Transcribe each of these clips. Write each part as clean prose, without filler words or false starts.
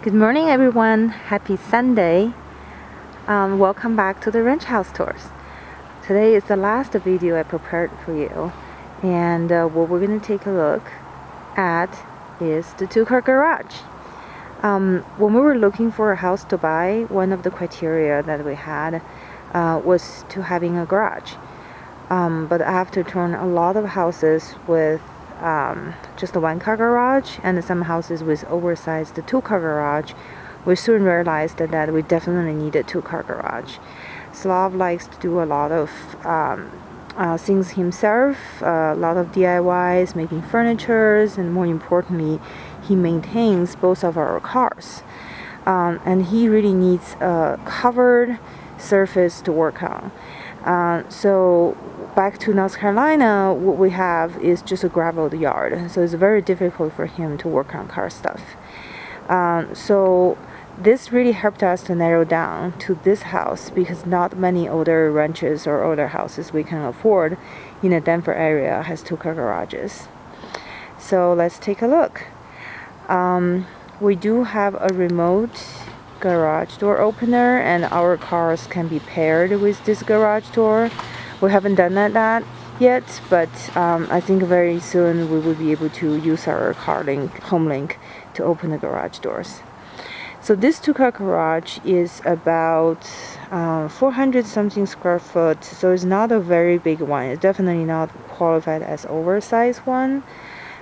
Good morning, everyone. Happy Sunday. Welcome back to the Ranch House Tours. Today is the last video I prepared for you, and what we're going to take a look at is the two-car garage. When we were looking for a house to buy, one of the criteria that we had was to having a garage. But after touring a lot of houses with just a one-car garage and some houses with oversized two-car garage, we soon realized that we definitely need a two-car garage. Slav likes to do a lot of things himself, a lot of DIYs, making furnitures, and more importantly, he maintains both of our cars. And he really needs a covered surface to work on. So back to North Carolina, what we have is just a graveled yard, so it's very difficult for him to work on car stuff. So this really helped us to narrow down to this house, because not many older ranches or older houses we can afford in the Denver area has two-car garages. So let's take a look. We do have a remote garage door opener, and our cars can be paired with this garage door. We haven't done that yet, but I think very soon we will be able to use our home link to open the garage doors. So this two-car garage is about 400 something square foot, so it's not a very big one. It's definitely not qualified as oversized one.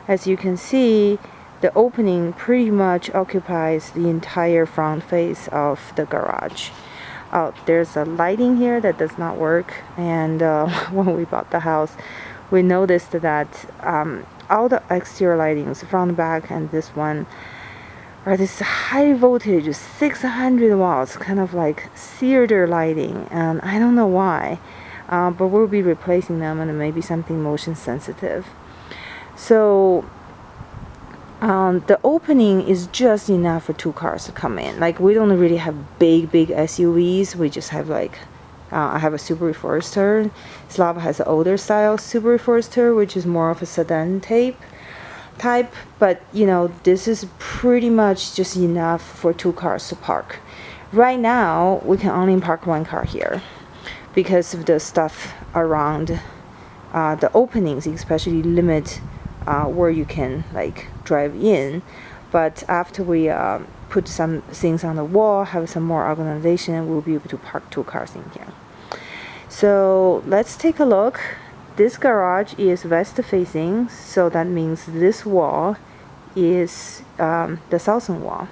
As you can see, the opening pretty much occupies the entire front face of the garage. There's a lighting here that does not work, and when we bought the house, we noticed that all the exterior lightings, front, back, and this one, are this high voltage 600 watts, kind of like theater lighting, and I don't know why, but we'll be replacing them, and maybe something motion sensitive. So the opening is just enough for two cars to come in. Like, we don't really have big SUVs. We just have like I have a Subaru Forester. Slav has an older style Subaru Forester, which is more of a sedan type. But you know, this is pretty much just enough for two cars to park. Right now, we can only park one car here because of the stuff around the openings, especially limit where you can like drive in. But after we put some things on the wall, have some more organization, we'll be able to park two cars in here. So let's take a look. This garage is west facing, so that means this wall is the southern wall.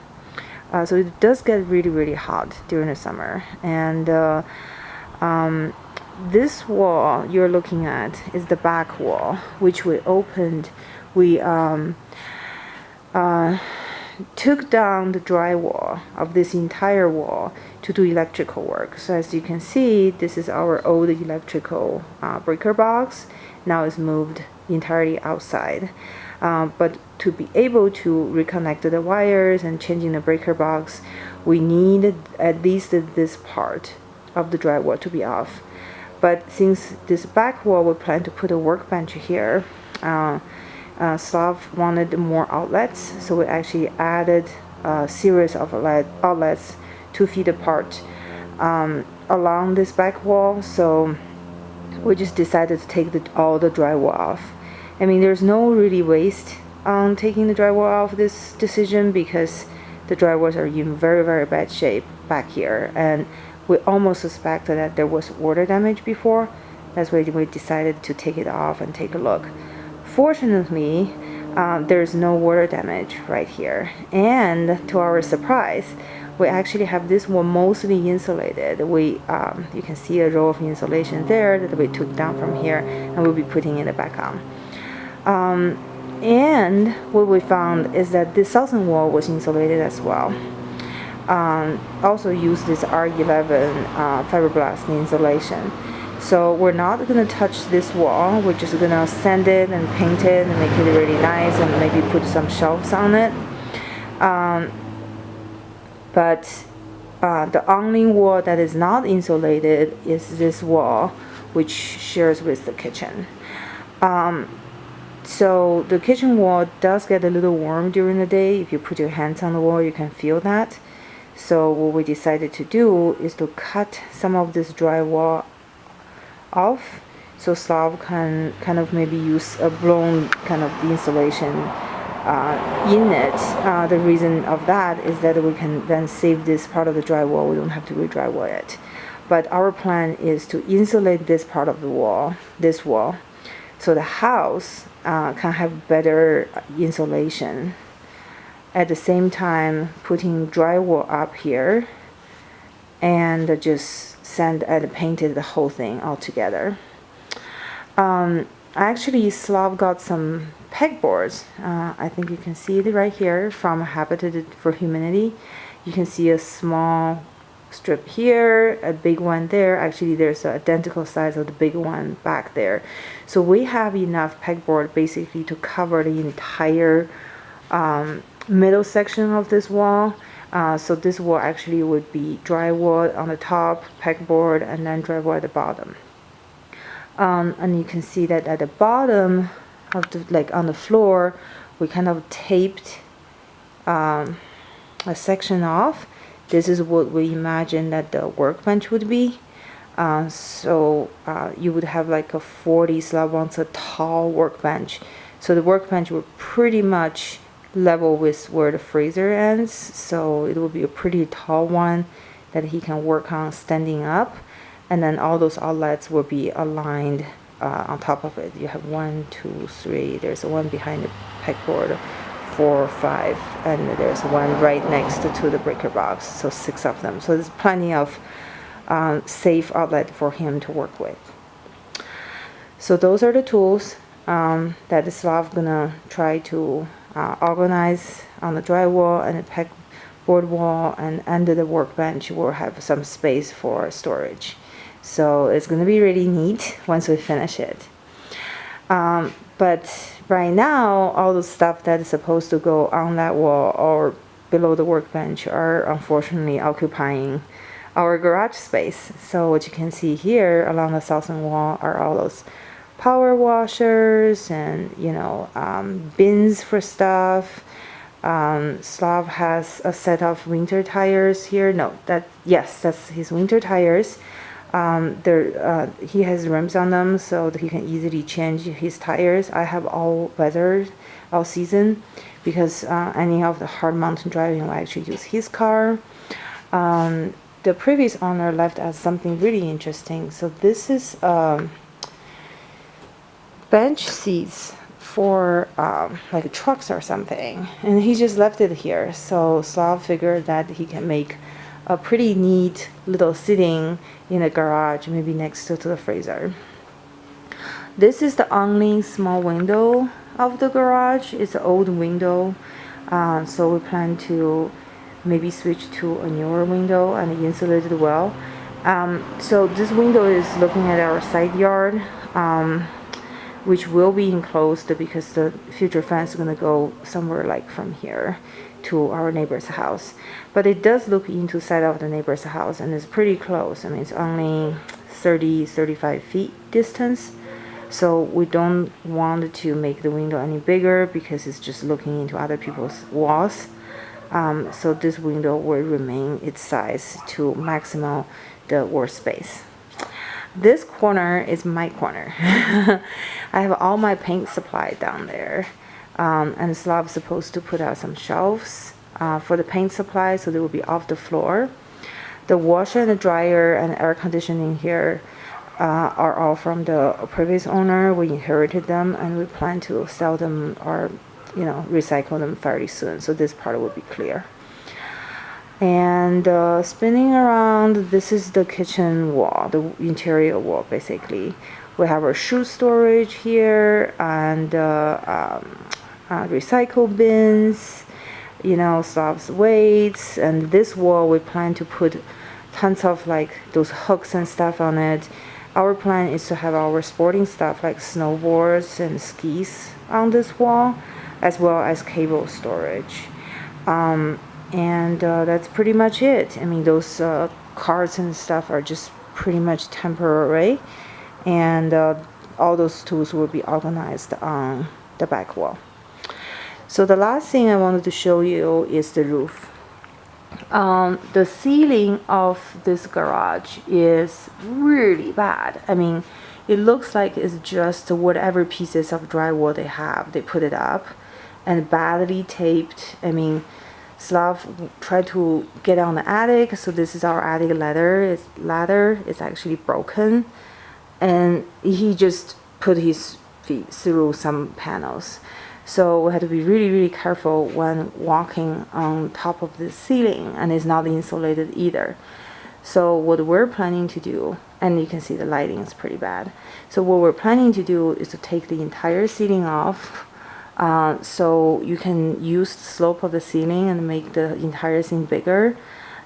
So it does get really hot during the summer, and this wall you're looking at is the back wall, which we opened. We took down the drywall of this entire wall to do electrical work. So as you can see, this is our old electrical breaker box. Now it's moved entirely outside. But to be able to reconnect the wires and changing the breaker box, we need at least this part of the drywall to be off. But since this back wall, we plan to put a workbench here. Slav wanted more outlets, so we actually added a series of outlets 2 feet apart along this back wall. So we just decided to take all the drywall off. I mean, there's no really waste on taking the drywall off this decision, because the drywalls are in very bad shape back here, and we almost suspected that there was water damage before. That's why we decided to take it off and take a look. Fortunately, there's no water damage right here, and to our surprise, we actually have this one mostly insulated. You can see a row of insulation there that we took down from here, and we'll be putting it back on. And what we found is that the southern wall was insulated as well. Also used this R11 fiberglass insulation. So we're not going to touch this wall. We're just going to sand it and paint it and make it really nice, and maybe put some shelves on it. But the only wall that is not insulated is this wall, which shares with the kitchen. So the kitchen wall does get a little warm during the day. If you put your hands on the wall, you can feel that. So what we decided to do is to cut some of this drywall off, so Slav can kind of maybe use a blown kind of the insulation in it. The reason of that is that we can then save this part of the drywall. We don't have to re-drywall it. But our plan is to insulate this part of the wall, this wall, so the house can have better insulation. At the same time, putting drywall up here and just sand and painted the whole thing all together. Actually, Slav got some pegboards. I think you can see it right here from Habitat for Humanity. You can see a small strip here, a big one there. Actually, there's an identical size of the big one back there. So we have enough pegboard basically to cover the entire middle section of this wall. So this wall actually would be drywall on the top, pegboard, and then drywall at the bottom. And you can see that at the bottom of the, like on the floor, we kind of taped a section off. This is what we imagine that the workbench would be. So you would have like a 40 slab ounce a tall workbench. So the workbench would pretty much level with where the freezer ends. So it will be a pretty tall one that he can work on standing up. And then all those outlets will be aligned on top of it. You have 1, 2, 3. There's one behind the pegboard, 4, 5, and there's one right next to the breaker box. So 6 of them. So there's plenty of safe outlet for him to work with. So those are the tools that Slav gonna try to organize on the drywall and the pegboard wall, and under the workbench we'll have some space for storage. So it's going to be really neat once we finish it. But right now, all the stuff that is supposed to go on that wall or below the workbench are unfortunately occupying our garage space. So what you can see here along the southern wall are all those power washers and, you know, bins for stuff. Slav has a set of winter tires here. No, yes, that's his winter tires. He has rims on them so that he can easily change his tires. I have all weather, all season, because any of the hard mountain driving will actually use his car. The previous owner left us something really interesting. So this is bench seats for like trucks or something, and he just left it here. So Slav figured that he can make a pretty neat little sitting in a garage, maybe next to the freezer. This is the only small window of the garage. It's an old window, so we plan to maybe switch to a newer window and insulate it well. So this window is looking at our side yard, which will be enclosed because the future fence is going to go somewhere like from here to our neighbor's house. But it does look into the side of the neighbor's house, and it's pretty close. I mean, it's only 35 feet distance. So we don't want to make the window any bigger because it's just looking into other people's walls. So this window will remain its size to maximum the wall space. This corner is my corner. I have all my paint supply down there. And Slav's supposed to put out some shelves for the paint supply, so they will be off the floor. The washer and the dryer and air conditioning here are all from the previous owner. We inherited them, and we plan to sell them or, you know, recycle them fairly soon. So this part will be clear. And spinning around, this is the kitchen wall, the interior wall basically. We have our shoe storage here and recycle bins, you know, Slav's weights. And this wall we plan to put tons of like those hooks and stuff on it. Our plan is to have our sporting stuff like snowboards and skis on this wall, as well as cable storage. And that's pretty much it. I mean, those cards and stuff are just pretty much temporary, and all those tools will be organized on the back wall. So the last thing I wanted to show you is the roof. The ceiling of this garage is really bad. I mean, it looks like it's just whatever pieces of drywall they have, they put it up, and badly taped. I mean, Slav tried to get on the attic, so this is our attic ladder. It's actually broken, and he just put his feet through some panels. So we had to be really careful when walking on top of the ceiling, and it's not insulated either. So what we're planning to do, and you can see the lighting is pretty bad. So what we're planning to do is to take the entire ceiling off, so you can use the slope of the ceiling and make the entire thing bigger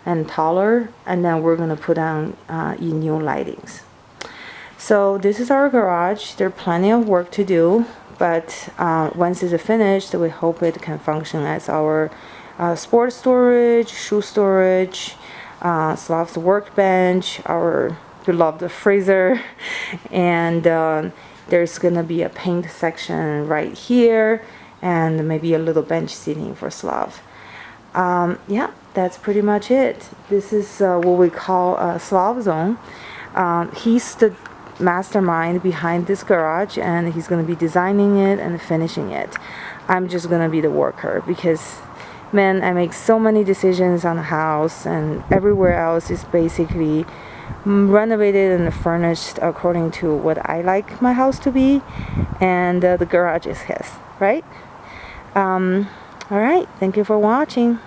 and taller, and then we're gonna put on new lightings. So this is our garage. There's plenty of work to do, but once it's finished, we hope it can function as our sports storage, shoe storage, Slav's workbench, our beloved freezer, and there's gonna be a paint section right here, and maybe a little bench seating for Slav. Yeah, that's pretty much it. This is what we call a Slav zone. He's the mastermind behind this garage, and he's going to be designing it and finishing it. I'm just going to be the worker, because man, I make so many decisions on the house, and everywhere else is basically renovated and furnished according to what I like my house to be, and the garage is his, right? All right, thank you for watching.